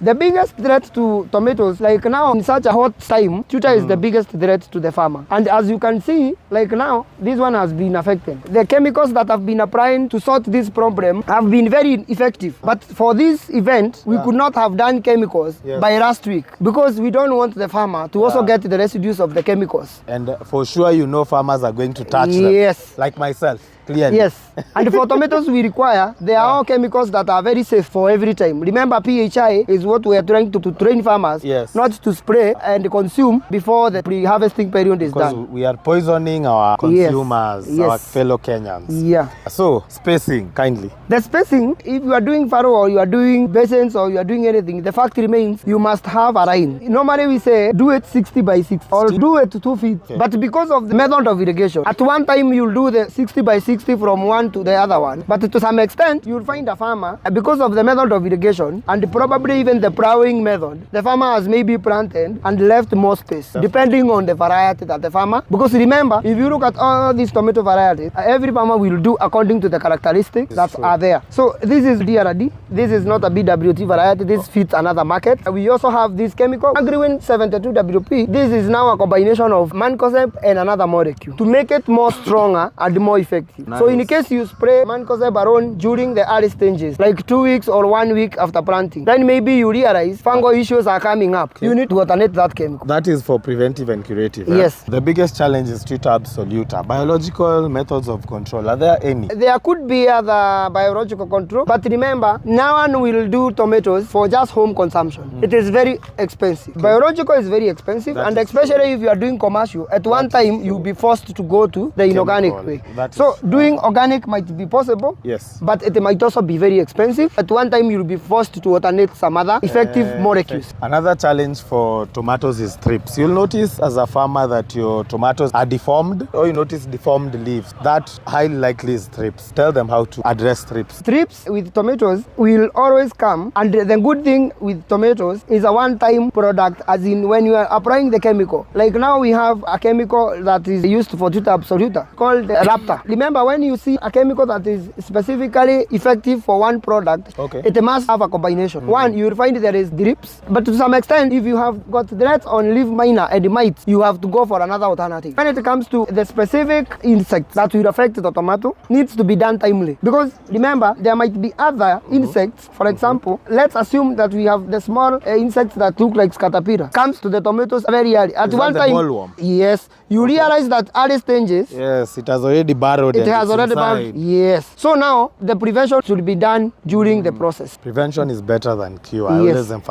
The biggest threat to tomatoes, like now in such a hot time, tutor is the biggest threat to the farmer. And as you can see, like now, this one has been affected. The chemicals that have been applied to sort this problem have been very effective. But for this event, we could not have done chemicals by last week because we don't want the farmer to also get the residues of the chemicals. And for sure, you know farmers are going to touch them. Yes. Like myself. Clearly. Yes, and for tomatoes we require, there are all chemicals that are very safe for every time. Remember, PHI is what we are trying to train farmers not to spray and consume before the pre-harvesting period is done. Because we are poisoning our consumers, our fellow Kenyans. Yeah. So, spacing, kindly. The spacing, if you are doing furrow or you are doing basins or you are doing anything, the fact remains you must have a line. Normally we say do it 60 by 60 or do it 2 feet. Okay. But because of the method of irrigation, at one time you'll do the 60 by 60 from one to the other one. But to some extent, you'll find a farmer, because of the method of irrigation and probably even the plowing method, the farmer has maybe planted and left more space, depending on the variety that the farmer. Because remember, if you look at all these tomato varieties, every farmer will do according to the characteristics that are there. So this is DRD. This is not a BWT variety. This fits another market. We also have this chemical, Agriwin 72WP. This is now a combination of mancozeb and another molecule to make it more stronger and more effective. Nice. So in case you spray mancozeb alone during the early stages, like 2 weeks or 1 week after planting, then maybe you realize fungal issues are coming up. Okay. You need to alternate that chemical. That is for preventive and curative. Yes. The biggest challenge is treat absoluta. Biological methods of control, are there any? There could be other biological control, but remember, no one will do tomatoes for just home consumption. It is very expensive. Okay. Biological is very expensive, and especially if you are doing commercial, at one time you'll be forced to go to the inorganic way. So doing organic might be possible, but it might also be very expensive. At one time you'll be forced to alternate some other effective molecules. Another challenge for tomatoes is thrips. You'll notice as a farmer that your tomatoes are deformed, or you notice deformed leaves. That highly likely is thrips. Tell them how to address thrips. Thrips with tomatoes will always come, and the good thing with tomatoes is a one-time product, as in when you are applying the chemical. Like now we have a chemical that is used for tutor absoluta called Raptor. Remember, when you see a chemical that is specifically effective for one product, it must have a combination. One, you will find there is drips, but to some extent, if you have got threats on leaf miner and mites, you have to go for another alternative. When it comes to the specific insects that will affect the tomato, needs to be done timely. Because remember, there might be other insects. For example, let's assume that we have the small insects that look like caterpillar. Comes to the tomatoes very early. At one time, bollworm? Yes. You realize that early stages. Yes, it has already burrowed. It has already burrowed. Yes. So now the prevention should be done during the process. Prevention is better than cure. I always emphasize.